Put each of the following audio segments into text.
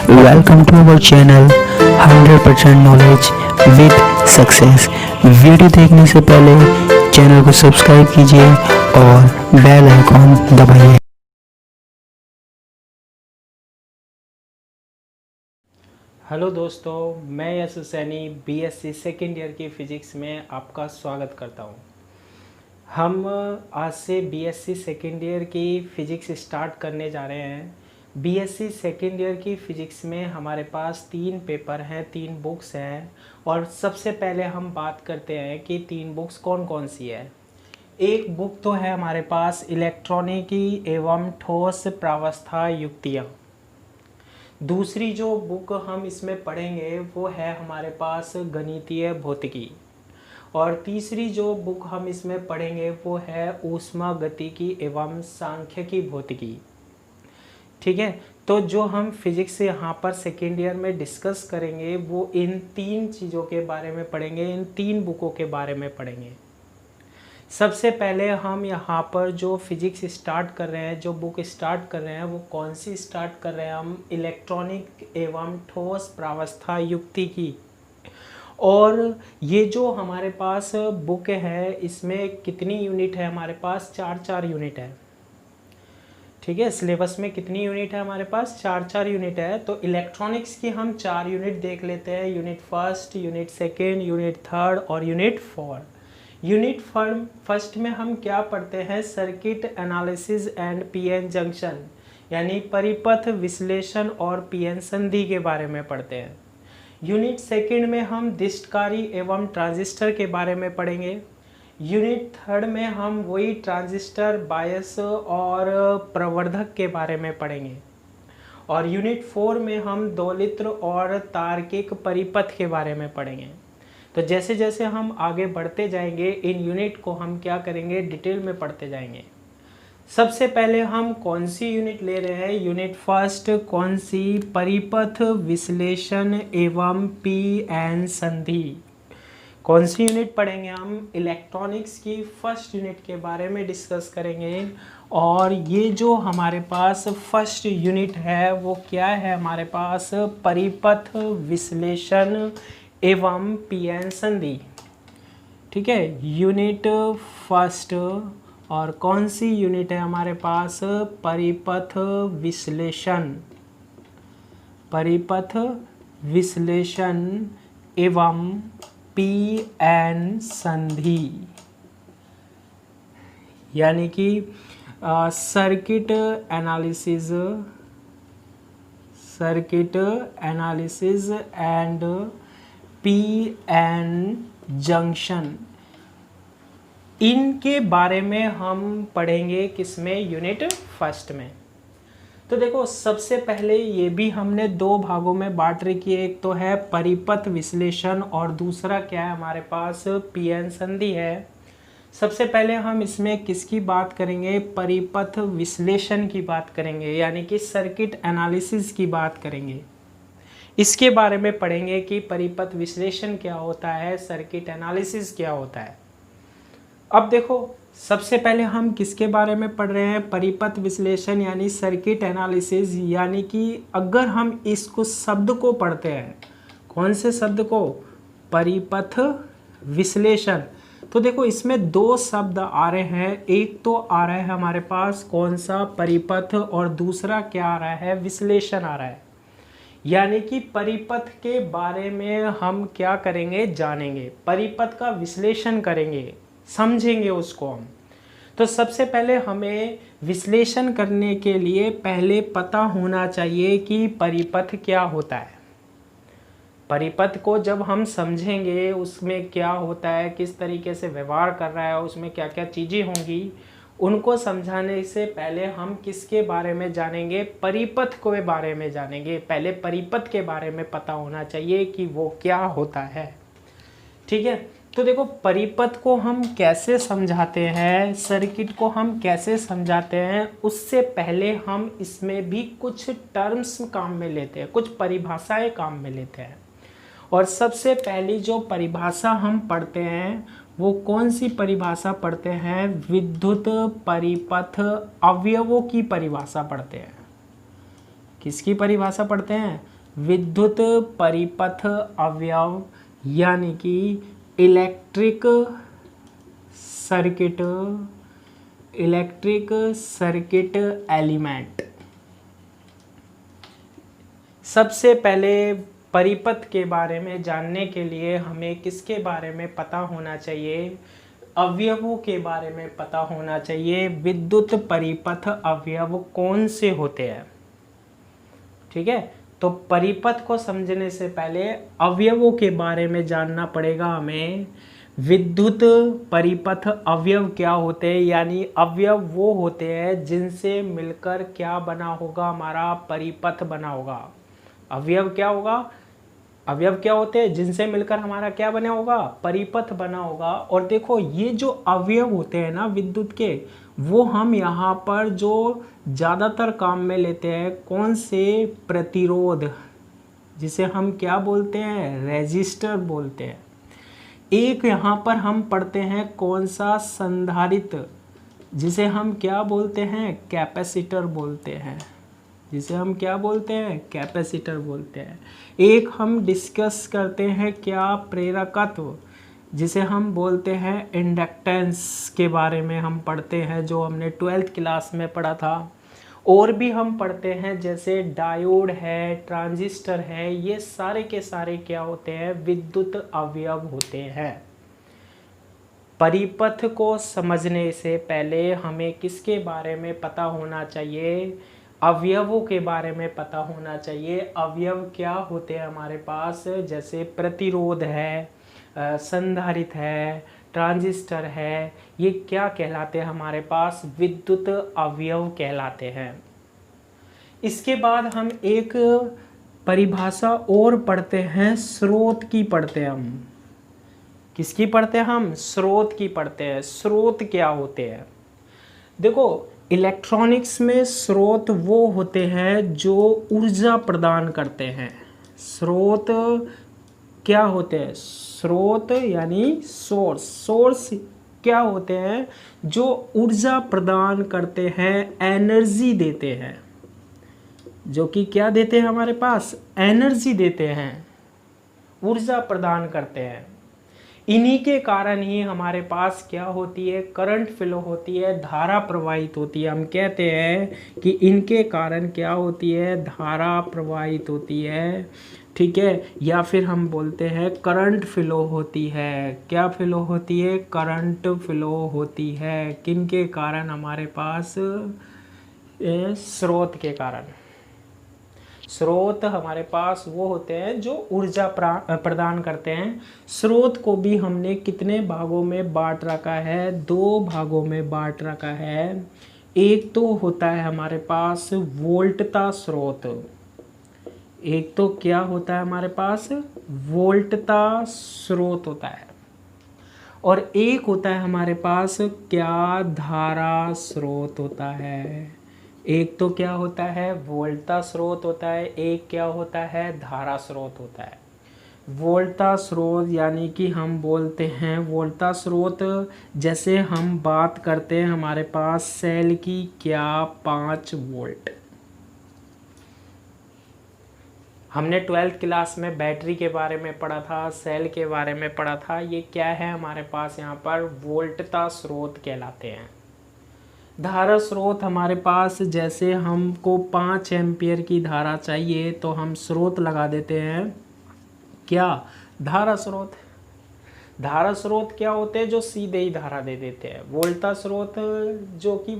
Welcome to our channel 100% knowledge with success. Video देखने से पहले चैनल को सब्सक्राइब कीजिए और बेल आइकॉन दबाइए। हेलो दोस्तों, मैं यश सैनी बीएससी सेकेंड ईयर की फ़िज़िक्स में आपका स्वागत करता हूं। हम आज से बीएससी सेकेंड ईयर की फ़िज़िक्स स्टार्ट करने जा रहे हैं। बीएससी सेकेंड ईयर की फ़िज़िक्स में हमारे पास 3 पेपर हैं, 3 बुक्स हैं। और सबसे पहले हम बात करते हैं कि 3 बुक्स कौन कौन सी है। एक बुक तो है हमारे पास इलेक्ट्रॉनिकी एवं ठोस प्रावस्था युक्तियाँ। दूसरी जो बुक हम इसमें पढ़ेंगे वो है हमारे पास गणितीय भौतिकी। और तीसरी जो बुक हम इसमें पढ़ेंगे वो है ऊष्मागतिकी एवं सांख्यिकी भौतिकी। ठीक है, तो जो हम फिजिक्स यहाँ पर सेकेंड ईयर में डिस्कस करेंगे वो इन 3 चीज़ों के बारे में पढ़ेंगे, इन 3 बुकों के बारे में पढ़ेंगे। सबसे पहले हम यहाँ पर जो फिजिक्स स्टार्ट कर रहे हैं, जो बुक स्टार्ट कर रहे हैं वो कौन सी स्टार्ट कर रहे हैं, हम इलेक्ट्रॉनिक एवं ठोस प्रावस्था युक्ति की। और ये जो हमारे पास बुक है इसमें कितनी यूनिट है, हमारे पास 4 यूनिट है। ठीक है, सिलेबस में कितनी यूनिट है, हमारे पास 4 यूनिट है। तो इलेक्ट्रॉनिक्स की हम 4 यूनिट देख लेते हैं, unit first, unit second, unit third और यूनिट फोर्थ। यूनिट फर्स्ट में हम क्या पढ़ते हैं, circuit analysis and PN junction, यानी परिपथ विश्लेषण और पीएन संधि के बारे में पढ़ते हैं। यूनिट सेकंड में हम दिष्टकारी एवं ट्रांजिस्टर के बारे में पढ़ेंगे। यूनिट थर्ड में हम वही ट्रांजिस्टर, बायस और प्रवर्धक के बारे में पढ़ेंगे। और यूनिट 4 में हम दोलित्र और तार्किक परिपथ के बारे में पढ़ेंगे। तो जैसे जैसे हम आगे बढ़ते जाएंगे इन यूनिट को हम क्या करेंगे, डिटेल में पढ़ते जाएंगे। सबसे पहले हम कौन सी यूनिट ले रहे हैं, यूनिट फर्स्ट कौन सी, परिपथ विश्लेषण एवं पीएन संधि। कौन सी यूनिट पढ़ेंगे हम, इलेक्ट्रॉनिक्स की फर्स्ट यूनिट के बारे में डिस्कस करेंगे। और ये जो हमारे पास फर्स्ट यूनिट है वो क्या है, हमारे पास परिपथ विश्लेषण एवं पीएन संधि। ठीक है, यूनिट फर्स्ट और कौन सी यूनिट है हमारे पास, परिपथ विश्लेषण, परिपथ विश्लेषण एवं पीएन संधि, यानी कि circuit analysis, circuit analysis and PN junction. इनके बारे में हम पढ़ेंगे किसमें, यूनिट फर्स्ट में। तो देखो सबसे पहले ये भी हमने 2 भागों में बांट रखी है, एक तो है परिपथ विश्लेषण और दूसरा क्या है हमारे पास, पीएन संधि है। सबसे पहले हम इसमें किसकी बात करेंगे, परिपथ विश्लेषण की बात करेंगे, यानी कि सर्किट एनालिसिस की बात करेंगे। इसके बारे में पढ़ेंगे कि परिपथ विश्लेषण क्या होता है, सर्किट एनालिसिस क्या होता है। अब देखो सबसे पहले हम किसके बारे में पढ़ रहे हैं, परिपथ विश्लेषण यानी सर्किट एनालिसिस। यानी कि अगर हम इसको शब्द को पढ़ते हैं, कौन से शब्द को, परिपथ विश्लेषण, तो देखो इसमें 2 शब्द आ रहे हैं। एक तो आ रहा है हमारे पास कौन सा, परिपथ, और दूसरा क्या आ रहा है, विश्लेषण आ रहा है। यानी कि परिपथ के बारे में हम क्या करेंगे, जानेंगे, परिपथ का विश्लेषण करेंगे, समझेंगे उसको हम। तो सबसे पहले हमें विश्लेषण करने के लिए पहले पता होना चाहिए कि परिपथ क्या होता है। परिपथ को जब हम समझेंगे उसमें क्या होता है, किस तरीके से व्यवहार कर रहा है, उसमें क्या क्या चीज़ें होंगी, उनको समझाने से पहले हम किसके बारे में जानेंगे, परिपथ के बारे में जानेंगे। पहले परिपथ के बारे में पता होना चाहिए कि वो क्या होता है। ठीक है, तो देखो परिपथ को हम कैसे समझाते हैं, सर्किट को हम कैसे समझाते हैं, उससे पहले हम इसमें भी कुछ टर्म्स काम में लेते हैं, कुछ परिभाषाएं काम में लेते हैं। और सबसे पहली जो परिभाषा हम पढ़ते हैं वो कौन सी परिभाषा पढ़ते हैं, विद्युत परिपथ अवयवों की परिभाषा पढ़ते हैं। किसकी परिभाषा पढ़ते हैं, विद्युत परिपथ अवयव यानी कि इलेक्ट्रिक सर्किट एलिमेंट। सबसे पहले परिपथ के बारे में जानने के लिए हमें किसके बारे में पता होना चाहिए? अवयवों के बारे में पता होना चाहिए। विद्युत परिपथ अवयव कौन से होते हैं? ठीक है, तो परिपथ को समझने से पहले अवयवों के बारे में जानना पड़ेगा हमें। विद्युत परिपथ अवयव क्या होते हैं? यानी अवयव वो होते हैं जिनसे मिलकर क्या बना होगा? हमारा परिपथ बना होगा। अवयव क्या होगा? अवयव क्या होते हैं? जिनसे मिलकर हमारा क्या बना होगा? परिपथ बना होगा। और देखो, ये जो अवयव होते हैं ना विद्युत के, वो हम यहाँ पर जो ज़्यादातर काम में लेते हैं, कौन से? प्रतिरोध, जिसे हम क्या बोलते हैं? रेजिस्टर बोलते हैं। एक यहाँ पर हम पढ़ते हैं कौन सा? संधारित्र, जिसे हम क्या बोलते हैं? कैपेसिटर बोलते हैं। जिसे हम क्या बोलते हैं? कैपेसिटर बोलते हैं। एक हम डिस्कस करते हैं क्या? प्रेरकत्व, जिसे हम बोलते हैं इंडक्टेंस के बारे में हम पढ़ते हैं, जो हमने 12th क्लास में पढ़ा था। और भी हम पढ़ते हैं जैसे डायोड है, ट्रांजिस्टर है, ये सारे के सारे क्या होते हैं? विद्युत अवयव होते हैं। परिपथ को समझने से पहले हमें किसके बारे में पता होना चाहिए? अवयवों के बारे में पता होना चाहिए। अवयव क्या होते हैं हमारे पास? जैसे प्रतिरोध है, संधारित्र है, ट्रांजिस्टर है, ये क्या कहलाते हैं हमारे पास? विद्युत अवयव कहलाते हैं। इसके बाद हम एक परिभाषा और पढ़ते हैं, स्रोत की पढ़ते हैं हम। किसकी पढ़ते हैं हम? स्रोत की पढ़ते हैं। स्रोत क्या होते हैं? देखो, इलेक्ट्रॉनिक्स में स्रोत वो होते हैं जो ऊर्जा प्रदान करते हैं। स्रोत क्या होते हैं? स्रोत यानी सोर्स। सोर्स क्या होते हैं? जो ऊर्जा प्रदान करते हैं, एनर्जी देते हैं। जो कि क्या देते हैं हमारे पास? एनर्जी देते हैं, ऊर्जा प्रदान करते हैं। इन्हीं के कारण ही हमारे पास क्या होती है? करंट फ्लो होती है, धारा प्रवाहित होती है। हम कहते हैं कि इनके कारण क्या होती है? धारा प्रवाहित होती है। ठीक है, या फिर हम बोलते हैं करंट फ्लो होती है। क्या फ्लो होती है? करंट फ्लो होती है। किन के कारण? हमारे पास स्रोत के कारण। स्रोत हमारे पास वो होते हैं जो ऊर्जा प्रदान करते हैं। स्रोत को भी हमने कितने भागों में बांट रखा है? 2 भागों में बांट रखा है। एक तो होता है हमारे पास वोल्टता स्रोत। एक तो क्या होता है हमारे पास? वोल्टता स्रोत होता है। और एक होता है हमारे पास क्या? धारा स्रोत होता है। एक तो क्या होता है? वोल्टता स्रोत होता है। एक क्या होता है? धारा स्रोत होता है। वोल्टता स्रोत यानी कि हम बोलते हैं वोल्टता स्रोत, जैसे हम बात करते हैं हमारे पास सेल की, क्या? 5 वोल्ट। हमने 12th क्लास में बैटरी के बारे में पढ़ा था, सेल के बारे में पढ़ा था। ये क्या है हमारे पास? यहाँ पर वोल्टता स्रोत कहलाते हैं। धारा स्रोत हमारे पास, जैसे हमको 5 एम्पियर की धारा चाहिए तो हम स्रोत लगा देते हैं, क्या? धारा स्रोत। धारा स्रोत क्या होते हैं? जो सीधे ही धारा दे देते हैं। वोल्टता स्रोत जो कि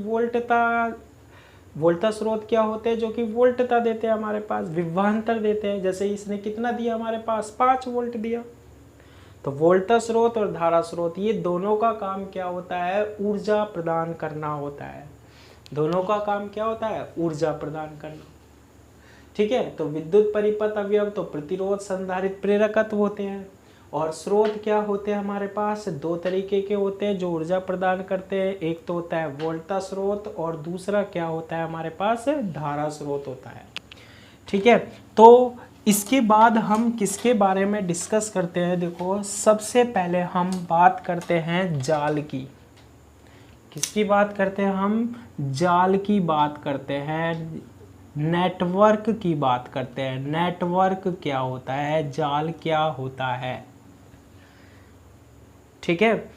वोल्टता स्रोत क्या होते हैं? जो कि वोल्टता देते हैं हमारे पास, विभवांतर देते हैं। जैसे इसने कितना दिया हमारे पास? 5 वोल्ट दिया। तो वोल्टता स्रोत और धारा स्रोत, ये दोनों का काम क्या होता है? ऊर्जा प्रदान करना होता है। दोनों का काम क्या होता है? ऊर्जा प्रदान करना। ठीक है, तो विद्युत परिपथ अवयव तो प्रतिरोध, संधारित्र, प्रेरकत्व होते हैं। और स्रोत क्या होते हैं हमारे पास? 2 तरीके के होते हैं जो ऊर्जा प्रदान करते हैं। एक तो होता है वोल्टता स्रोत और दूसरा क्या होता है हमारे पास? धारा स्रोत होता है। ठीक है, तो इसके बाद हम किसके बारे में डिस्कस करते हैं? देखो, सबसे पहले हम बात करते हैं जाल की। किसकी बात करते हैं हम? जाल की बात करते हैं। नेटवर्क की बात करते हैं। नेटवर्क क्या होता है, जाल क्या होता है, ठीक है।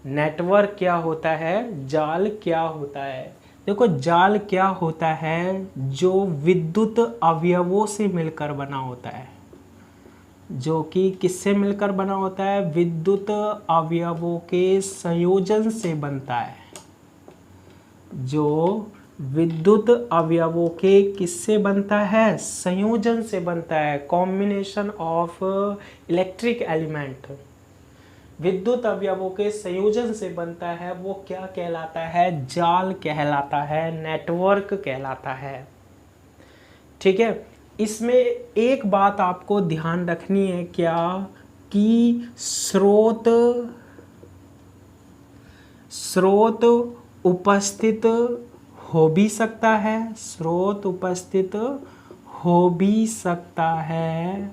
नेटवर्क क्या होता है, जाल क्या होता है। देखो जाल क्या होता है, जो विद्युत अवयवों से मिलकर बना होता है, जो कि किससे मिलकर बना होता है, विद्युत अवयवों के संयोजन से बनता है। जो विद्युत अवयवों के किससे बनता है, संयोजन से बनता है, कॉम्बिनेशन ऑफ इलेक्ट्रिक एलिमेंट, विद्युत अवयवों के संयोजन से बनता है, वो क्या कहलाता है, जाल कहलाता है, नेटवर्क कहलाता है, ठीक है। इसमें एक बात आपको ध्यान रखनी है क्या, कि स्रोत उपस्थित हो भी सकता है, स्रोत उपस्थित हो भी सकता है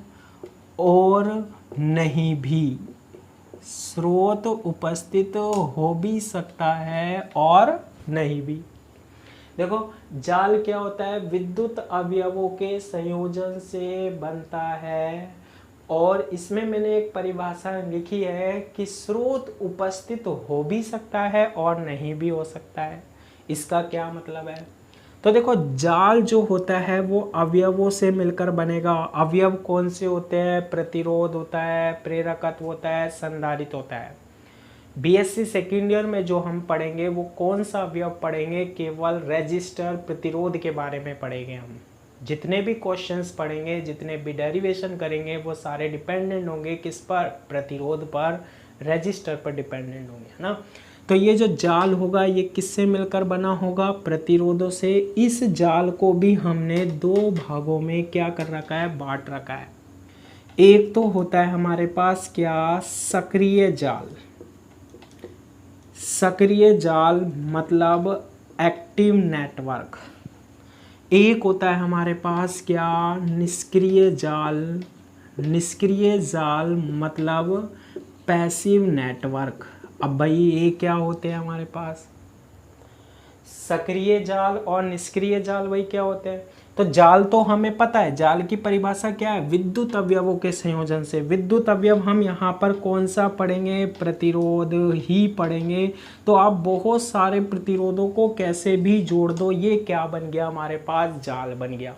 और नहीं भी, स्रोत उपस्थित हो भी सकता है और नहीं भी। देखो जाल क्या होता है, विद्युत अवयवों के संयोजन से बनता है, और इसमें मैंने एक परिभाषा लिखी है कि स्रोत उपस्थित हो भी सकता है और नहीं भी हो सकता है। इसका क्या मतलब है, तो देखो जाल जो होता है वो अवयवों से मिलकर बनेगा। अवयव कौन से होते हैं, प्रतिरोध होता है, प्रेरकत्व होता है, संधारित्र होता है। बीएससी सेकेंड ईयर में जो हम पढ़ेंगे वो कौन सा अवयव पढ़ेंगे, केवल रेजिस्टर प्रतिरोध के बारे में पढ़ेंगे हम। जितने भी क्वेश्चंस पढ़ेंगे, जितने भी डेरिवेशन करेंगे, वो सारे डिपेंडेंट होंगे किस पर, प्रतिरोध पर, रेजिस्टर पर डिपेंडेंट होंगे, है ना। तो ये जो जाल होगा ये किससे मिलकर बना होगा, प्रतिरोधों से। इस जाल को भी हमने दो भागों में क्या कर रखा है, बांट रखा है। एक तो होता है हमारे पास क्या, सक्रिय जाल। सक्रिय जाल मतलब एक्टिव नेटवर्क। एक होता है हमारे पास क्या, निष्क्रिय जाल। निष्क्रिय जाल मतलब पैसिव नेटवर्क। अब भाई ये क्या होते हैं हमारे पास, सक्रिय जाल और निष्क्रिय जाल, वही क्या होते हैं। तो जाल तो हमें पता है, जाल की परिभाषा क्या है, विद्युत अवयवों के संयोजन से। विद्युत अवयव हम यहाँ पर कौन सा पढ़ेंगे, प्रतिरोध ही पढ़ेंगे। तो आप बहुत सारे प्रतिरोधों को कैसे भी जोड़ दो, ये क्या बन गया हमारे पास, जाल बन गया।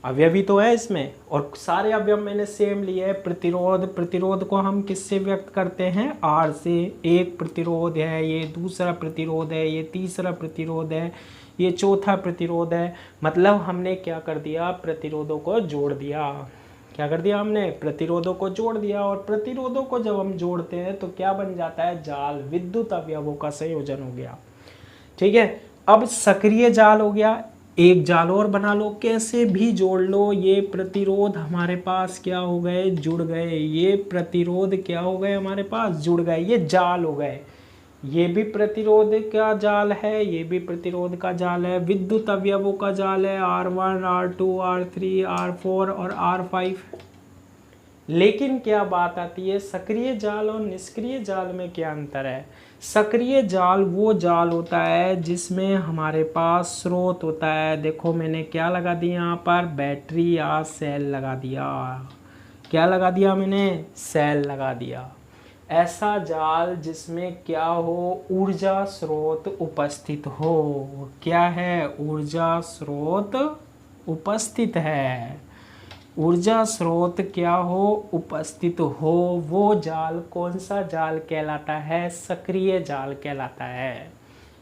अवयवी तो है इसमें, और सारे अवयव मैंने सेम लिए है। प्रतिरोध को हम किससे व्यक्त करते हैं, आर से। एक प्रतिरोध है, ये दूसरा प्रतिरोध है, ये तीसरा प्रतिरोध है, ये चौथा प्रतिरोध है। मतलब हमने क्या कर दिया, प्रतिरोधों को जोड़ दिया। क्या कर दिया हमने, प्रतिरोधों को जोड़ दिया। और प्रतिरोधों को जब हम जोड़ते हैं तो क्या बन जाता है, जाल, विद्युत अवयवों का संयोजन हो गया, ठीक है। अब सक्रिय जाल हो गया, एक जाल और बना लो, कैसे भी जोड़ लो। ये प्रतिरोध हमारे पास क्या हो गए, जुड़ गए। ये प्रतिरोध क्या हो गए हमारे पास, जुड़ गए, ये जाल हो गए। ये भी प्रतिरोध का जाल है, ये भी प्रतिरोध का जाल है, विद्युत अवयवों का जाल है, R1, R2, R3, R4 और R5। लेकिन क्या बात आती है, सक्रिय जाल और निष्क्रिय जाल में क्या अंतर है। सक्रिय जाल वो जाल होता है जिसमें हमारे पास स्रोत होता है। देखो मैंने क्या लगा दिया यहाँ पर, बैटरी या सेल लगा दिया। क्या लगा दिया मैंने, सेल लगा दिया। ऐसा जाल जिसमें क्या हो, ऊर्जा स्रोत उपस्थित हो। क्या है, ऊर्जा स्रोत उपस्थित है। ऊर्जा स्रोत क्या हो, उपस्थित हो। वो जाल कौन सा जाल कहलाता है, सक्रिय जाल कहलाता है।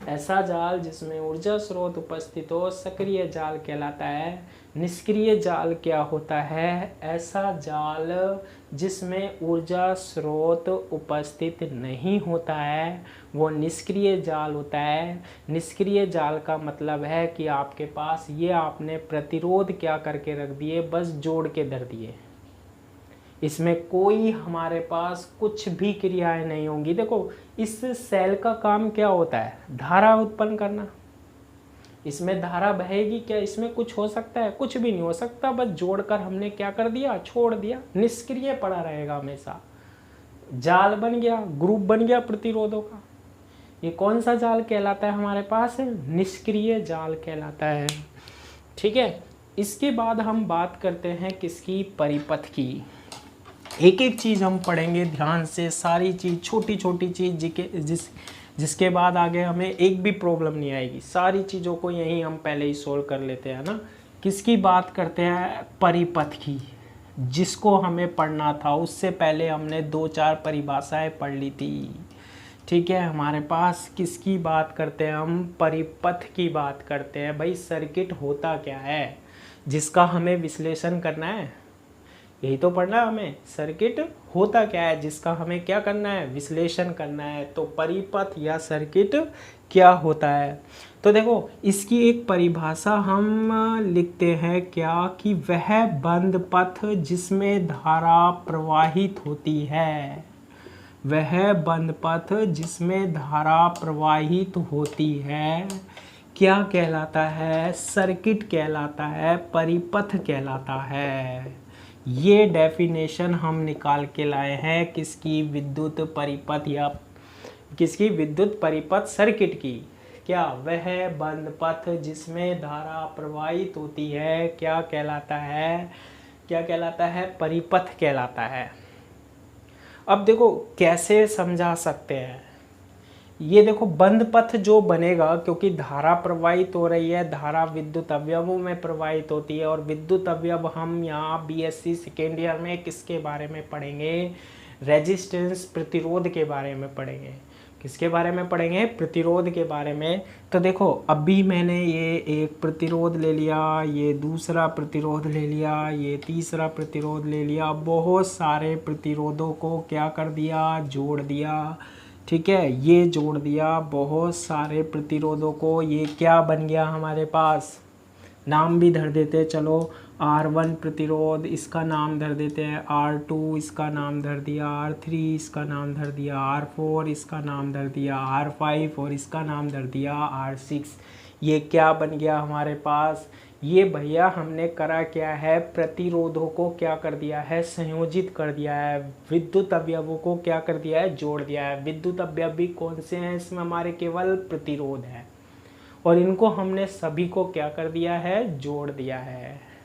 ऐसा जाल जिसमें ऊर्जा स्रोत उपस्थित हो, सक्रिय जाल कहलाता है। निष्क्रिय जाल क्या होता है, ऐसा जाल जिसमें ऊर्जा स्रोत उपस्थित नहीं होता है, वो निष्क्रिय जाल होता है। निष्क्रिय जाल का मतलब है कि आपके पास ये आपने प्रतिरोध क्या करके रख दिए, बस जोड़ के धर दिए। इसमें कोई हमारे पास कुछ भी क्रियाएं नहीं होंगी। देखो इस सेल का काम क्या होता है, धारा उत्पन्न करना। इसमें धारा बहेगी क्या, इसमें कुछ हो सकता है, कुछ भी नहीं हो सकता। बस जोड़कर हमने क्या कर दिया, छोड़ दिया, निष्क्रिय पड़ा रहेगा हमेशा। जाल बन गया, ग्रुप बन गया प्रतिरोधों का। ये कौन सा जाल कहलाता है हमारे पास, निष्क्रिय जाल कहलाता है। ठीक है। इसके बाद हम बात करते हैं किसकी, परिपथ की। एक एक चीज़ हम पढ़ेंगे ध्यान से, सारी चीज़, छोटी छोटी चीज़ जिसके बाद आगे हमें एक भी प्रॉब्लम नहीं आएगी। सारी चीज़ों को यहीं हम पहले ही सोल्व कर लेते हैं ना। किसकी बात करते हैं, परिपथ की। जिसको हमें पढ़ना था उससे पहले हमने 2-4 परिभाषाएं पढ़ ली थी। ठीक है, हमारे पास किसकी बात करते हैं हम, परिपथ की बात करते हैं। भाई सर्किट होता क्या है जिसका हमें विश्लेषण करना है, यही तो पढ़ना है हमें। सर्किट होता क्या है जिसका हमें क्या करना है, विश्लेषण करना है। तो परिपथ या सर्किट क्या होता है, तो देखो इसकी एक परिभाषा हम लिखते हैं क्या, कि वह बंद पथ जिसमें धारा प्रवाहित होती है। वह बंद पथ जिसमें धारा प्रवाहित होती है क्या कहलाता है, सर्किट कहलाता है, परिपथ कहलाता है। ये डेफिनेशन हम निकाल के लाए हैं किसकी, विद्युत परिपथ या किसकी, विद्युत परिपथ सर्किट की। क्या, वह बंद पथ जिसमें धारा प्रवाहित होती है क्या कहलाता है, क्या कहलाता है, परिपथ कहलाता है। अब देखो कैसे समझा सकते हैं, ये देखो बंद पथ जो बनेगा, क्योंकि धारा प्रवाहित हो रही है, धारा विद्युत अवयवों में प्रवाहित होती है। और विद्युत अवयव हम यहाँ बीएससी सेकेंड ईयर में किसके बारे में पढ़ेंगे, रेजिस्टेंस, प्रतिरोध के बारे में पढ़ेंगे। किसके बारे में पढ़ेंगे, प्रतिरोध के बारे में। तो देखो अभी मैंने ये एक प्रतिरोध ले लिया, ये दूसरा प्रतिरोध ले लिया, ये तीसरा प्रतिरोध ले लिया, बहुत सारे प्रतिरोधों को क्या कर दिया, जोड़ दिया। ठीक है, ये जोड़ दिया बहुत सारे प्रतिरोधों को। ये क्या बन गया हमारे पास, नाम भी धर देते, चलो R1 प्रतिरोध, इसका नाम धर देते हैं R2, इसका नाम धर दिया R3, इसका नाम धर दिया R4, इसका नाम धर दिया R5 और इसका नाम धर दिया R6। ये क्या बन गया हमारे पास, ये भैया हमने करा क्या है, प्रतिरोधों को क्या कर दिया है, संयोजित कर दिया है। विद्युत अवयवों को क्या कर दिया है, जोड़ दिया है। विद्युत अवयव भी कौन से हैं इसमें, हमारे केवल प्रतिरोध है, और इनको हमने सभी को क्या कर दिया है, जोड़ दिया है।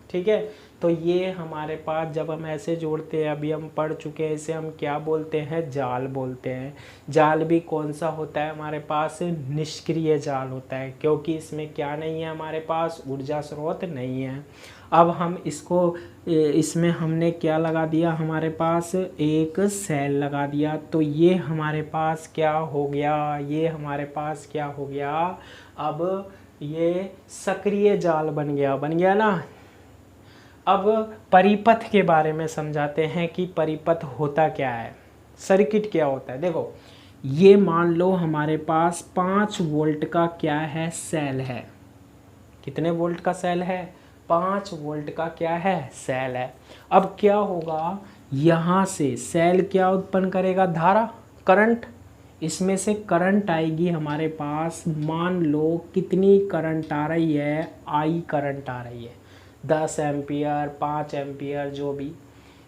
ठीक है, तो ये हमारे पास जब हम ऐसे जोड़ते हैं, अभी हम पढ़ चुके हैं, इसे हम क्या बोलते हैं, जाल बोलते हैं। जाल भी कौन सा होता है हमारे पास, निष्क्रिय जाल होता है, क्योंकि इसमें क्या नहीं है, हमारे पास ऊर्जा स्रोत नहीं है। अब हम इसको, इसमें हमने क्या लगा दिया, हमारे पास एक सेल लगा दिया, तो ये हमारे पास क्या हो गया, ये हमारे पास क्या हो गया, अब ये सक्रिय जाल बन गया ना। अब परिपथ के बारे में समझाते हैं कि परिपथ होता क्या है, सर्किट क्या होता है। देखो ये मान लो हमारे पास 5 वोल्ट का क्या है, सेल है। कितने वोल्ट का सेल है, 5 वोल्ट का क्या है, सेल है। अब क्या होगा, यहाँ से सेल क्या उत्पन्न करेगा, धारा, करंट। इसमें से करंट आएगी हमारे पास, मान लो कितनी करंट आ रही है, I करंट आ रही है, 10 एम्पियर, 5 एम्पियर, जो भी।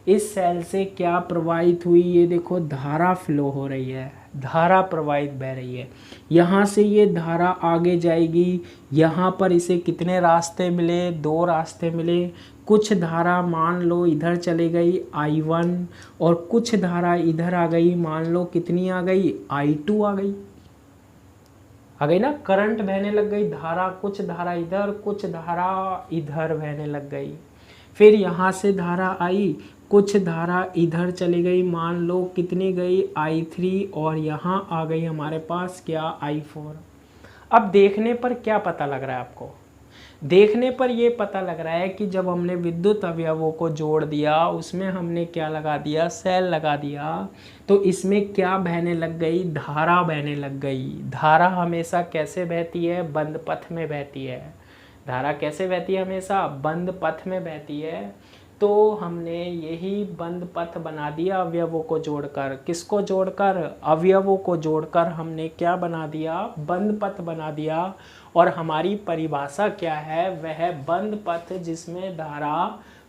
इस सेल से क्या प्रवाहित हुई, ये देखो धारा फ्लो हो रही है, धारा प्रवाहित बह रही है। यहाँ से ये धारा आगे जाएगी, यहाँ पर इसे कितने रास्ते मिले, 2 रास्ते मिले। कुछ धारा मान लो इधर चली गई I1, और कुछ धारा इधर आ गई, मान लो कितनी आ गई, I2 आ गई ना, करंट बहने लग गई, धारा, कुछ धारा इधर, कुछ धारा इधर बहने लग गई। फिर यहाँ से धारा आई, कुछ धारा इधर चली गई, मान लो कितनी गई, I3, और यहाँ आ गई हमारे पास क्या, I4। अब देखने पर क्या पता लग रहा है आपको, देखने पर ये पता लग रहा है कि जब हमने विद्युत अवयवों को जोड़ दिया, उसमें हमने क्या लगा दिया, सेल लगा दिया, तो इसमें क्या बहने लग गई, धारा बहने लग गई। धारा हमेशा कैसे बहती है, बंद पथ में बहती है। धारा कैसे बहती है, हमेशा बंद पथ में बहती है। तो हमने यही बंद पथ बना दिया अवयवों को जोड़कर। किसको जोड़कर, अवयवों को जोड़कर हमने क्या बना दिया, बंद पथ बना दिया। और हमारी परिभाषा क्या है, वह बंद पथ जिसमें धारा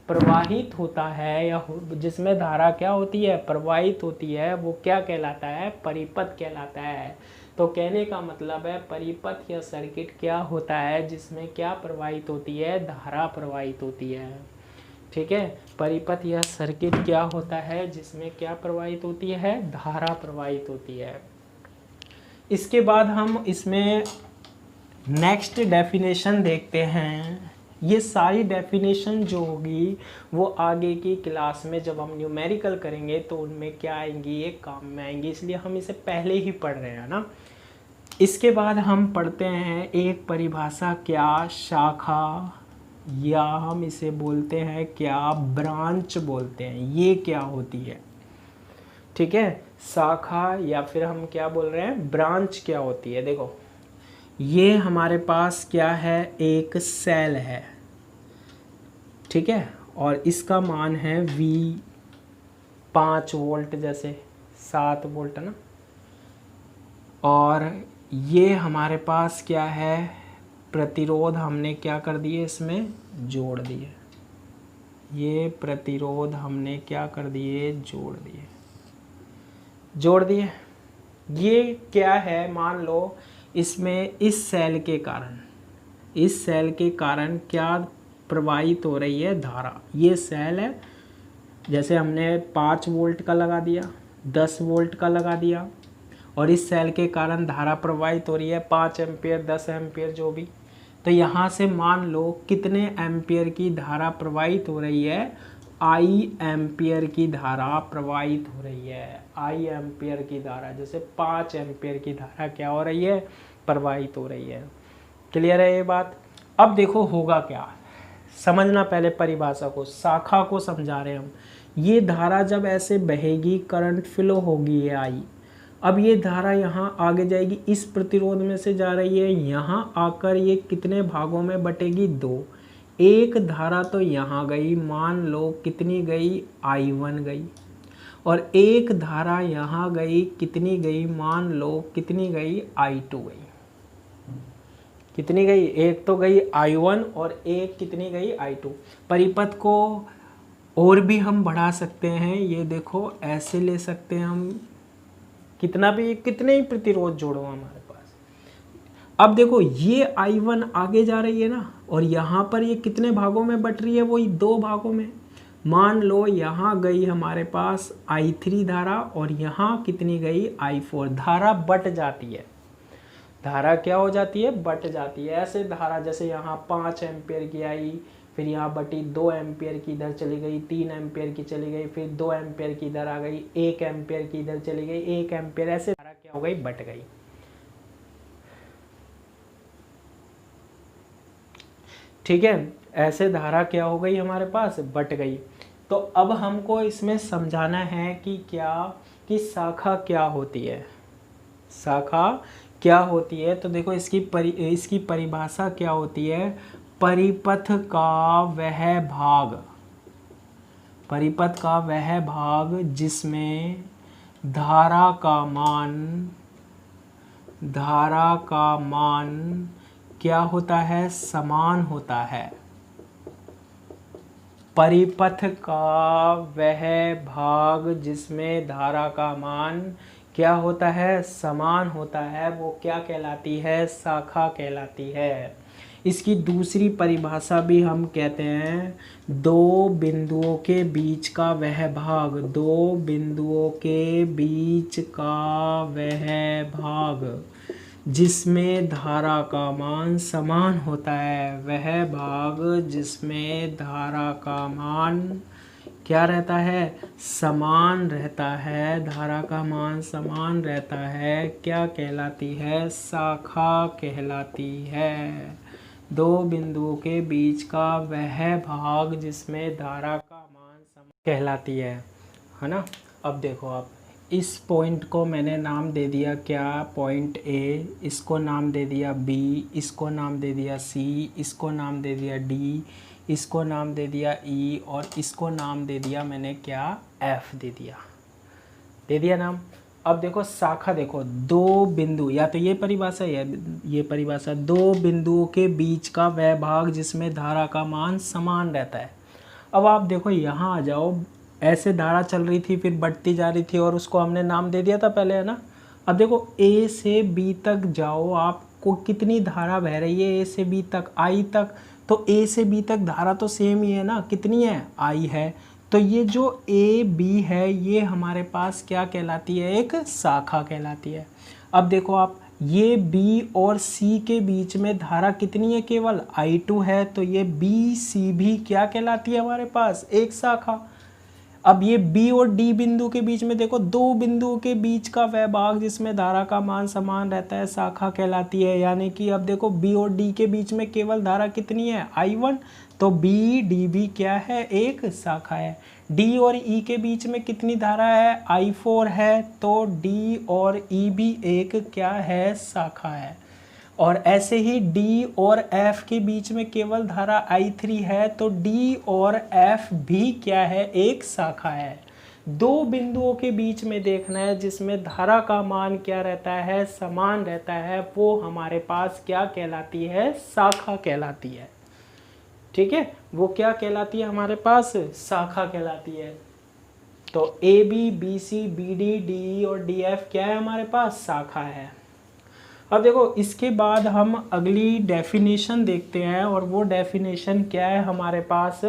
प्रवाहित होता है, या जिसमें धारा क्या होती है, प्रवाहित होती है, वो क्या कहलाता है, परिपथ कहलाता है। तो कहने का मतलब है परिपथ या सर्किट क्या होता है जिसमें क्या प्रवाहित होती है, धारा प्रवाहित होती है। ठीक है, परिपथ या सर्किट क्या होता है जिसमें क्या प्रवाहित होती है, धारा प्रवाहित होती है। इसके बाद हम इसमें नेक्स्ट डेफिनेशन देखते हैं। ये सारी डेफिनेशन जो होगी वो आगे की क्लास में जब हम न्यूमेरिकल करेंगे तो उनमें क्या आएंगी, ये काम में आएंगी, इसलिए हम इसे पहले ही पढ़ रहे हैं ना। इसके बाद हम पढ़ते हैं एक परिभाषा, क्या शाखा, या हम इसे बोलते हैं क्या, ब्रांच बोलते हैं। ये क्या होती है, ठीक है, शाखा या फिर हम क्या बोल रहे हैं, ब्रांच क्या होती है। देखो ये हमारे पास क्या है, एक सेल है, ठीक है, और इसका मान है V 5 वोल्ट, जैसे 7 वोल्ट ना। और ये हमारे पास क्या है, प्रतिरोध हमने क्या कर दिए, इसमें जोड़ दिए। ये प्रतिरोध हमने क्या कर दिए, जोड़ दिए। ये क्या है, मान लो इसमें इस सेल के कारण क्या प्रवाहित हो रही है, धारा। ये सेल है, जैसे हमने 5 वोल्ट का लगा दिया, 10 वोल्ट का लगा दिया, और इस सेल के कारण धारा प्रवाहित हो रही है 5 एम्पियर, 10 एम्पियर, जो भी। तो यहाँ से मान लो कितने एम्पियर की धारा प्रवाहित हो रही है, I एम्पियर की धारा प्रवाहित हो रही है। I एम्पियर की धारा, जैसे 5 एम्पियर की धारा क्या हो रही है, प्रवाहित हो रही है। क्लियर है ये बात। अब देखो होगा क्या, समझना पहले परिभाषा को, शाखा को समझा रहे हम। ये धारा जब ऐसे बहेगी, करंट फ्लो होगी, ये I। अब ये धारा यहाँ आगे जाएगी, इस प्रतिरोध में से जा रही है, यहाँ आकर ये कितने भागों में बटेगी, 2। एक धारा तो यहाँ गई, मान लो कितनी गई, I1 गई, और एक धारा यहाँ गई, कितनी गई, मान लो कितनी गई, I2 गई। कितनी गई, एक तो गई I1 और एक कितनी गई, I2। परिपथ को और भी हम बढ़ा सकते हैं, ये देखो ऐसे ले सकते हैं हम, कितने ही प्रतिरोध जोड़ो हमारे पास। अब देखो ये I1 आगे जा रही है ना, और यहाँ पर ये कितने भागों में बट रही है, वही 2 भागों में। मान लो यहाँ गई हमारे पास I3 धारा, और यहाँ कितनी गई, I4। धारा बट जाती है, धारा क्या हो जाती है, बट जाती है। ऐसे धारा जैसे यहाँ 5 एम्पियर की आई, फिर यहाँ बटी 2 एम्पियर की इधर चली गई, 3 एम्पियर की चली गई, फिर 2 एम्पियर की इधर आ गई, 1 एम्पियर की इधर चली गई, 1 एम्पियर, ऐसे धारा क्या हो गई, बट गई। ठीक है, ऐसे धारा क्या हो गई हमारे पास, बट गई। तो अब हमको इसमें समझाना है कि क्या, कि शाखा क्या होती है, शाखा क्या होती है। तो देखो इसकी परिभाषा क्या होती है, परिपथ का वह भाग जिसमें धारा का मान क्या होता है, समान होता है। परिपथ का वह भाग जिसमें धारा का मान क्या होता है, समान होता है, वो क्या कहलाती है, शाखा कहलाती है। इसकी दूसरी परिभाषा भी हम कहते हैं, 2 बिंदुओं के बीच का वह भाग, 2 बिंदुओं के बीच का वह भाग जिसमें धारा का मान समान होता है। वह भाग जिसमें धारा का मान क्या रहता है, समान रहता है, धारा का मान समान रहता है, क्या कहलाती है, शाखा कहलाती है। 2 बिंदुओं के बीच का वह भाग जिसमें धारा का मान समान कहलाती है ना। अब देखो, आप इस पॉइंट को मैंने नाम दे दिया क्या, पॉइंट ए, इसको नाम दे दिया बी, इसको नाम दे दिया सी, इसको नाम दे दिया डी, इसको नाम दे दिया ई, और इसको नाम दे दिया मैंने क्या, एफ दे दिया नाम। अब देखो शाखा, देखो 2 बिंदु, या तो ये परिभाषा है, ये परिभाषा, 2 बिंदुओं के बीच का वह भाग जिसमें धारा का मान समान रहता है। अब आप देखो यहाँ आ जाओ, ऐसे धारा चल रही थी, फिर बढ़ती जा रही थी, और उसको हमने नाम दे दिया था पहले, है ना, अब देखो ए से बी तक जाओ, आपको कितनी धारा बह रही है ए से बी तक, आई तक, तो ए से बी तक धारा तो सेम ही है ना, कितनी है, आई है। तो ये जो ए बी है ये हमारे पास क्या कहलाती है, एक शाखा कहलाती है। अब देखो आप, ये बी और सी के बीच में धारा कितनी है, केवल I2 है, तो ये बी सी भी क्या कहलाती है हमारे पास, एक शाखा। अब ये बी और डी बिंदु के बीच में देखो, दो बिंदुओं के बीच का वह भाग जिसमें धारा का मान समान रहता है, शाखा कहलाती है। यानी कि अब देखो बी और डी के बीच में केवल धारा कितनी है, I1, तो बी डी भी क्या है, एक शाखा है। डी और ई के बीच में कितनी धारा है, I4 है, तो डी और ई भी एक क्या है, शाखा है। और ऐसे ही डी और एफ के बीच में केवल धारा I3 है, तो डी और एफ भी क्या है, एक शाखा है। दो बिंदुओं के बीच में देखना है जिसमें धारा का मान क्या रहता है, समान रहता है, वो हमारे पास क्या कहलाती है, शाखा कहलाती है। ठीक है, वो क्या कहलाती है हमारे पास, शाखा कहलाती है। तो A B B C B D D E और डी एफ क्या है हमारे पास, शाखा है। अब देखो इसके बाद हम अगली डेफिनेशन देखते हैं, और वो डेफिनेशन क्या है हमारे पास,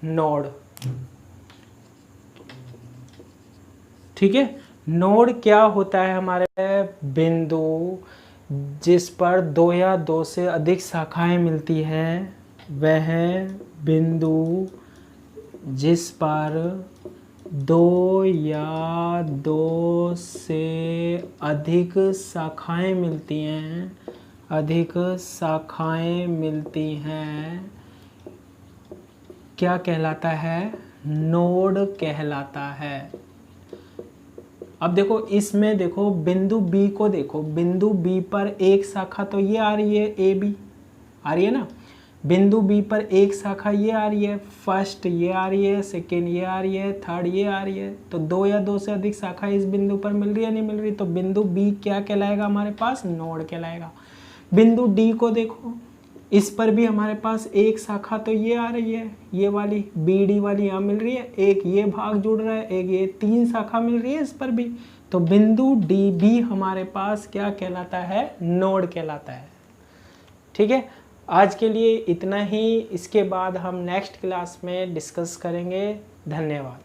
नोड। ठीक है, नोड क्या होता है हमारे, बिंदु जिस पर दो या दो से अधिक शाखाएं मिलती हैं, वह बिंदु जिस पर दो या दो से अधिक शाखाएं मिलती हैं, अधिक शाखाएं मिलती हैं, क्या कहलाता है, नोड कहलाता है। अब देखो इसमें देखो बिंदु बी को देखो, बिंदु बी पर एक शाखा तो ये आ रही है, ए बी आ रही है ना, बिंदु बी पर एक शाखा ये आ रही है, फर्स्ट ये आ रही है, सेकेंड ये आ रही है, थर्ड ये आ रही है, तो दो या दो से अधिक शाखा इस बिंदु पर मिल रही है, नहीं मिल रही, तो बिंदु बी क्या कहलाएगा हमारे पास, नोड कहलाएगा। बिंदु डी को देखो, इस पर भी हमारे पास एक शाखा तो ये आ रही है, ये वाली बी डी वाली यहाँ मिल रही है, एक ये भाग जुड़ रहा है, एक ये, तीन शाखा मिल रही है इस पर भी, तो बिंदु डी भी हमारे पास क्या कहलाता है, नोड कहलाता है। ठीक है, आज के लिए इतना ही, इसके बाद हम नेक्स्ट क्लास में डिस्कस करेंगे। धन्यवाद।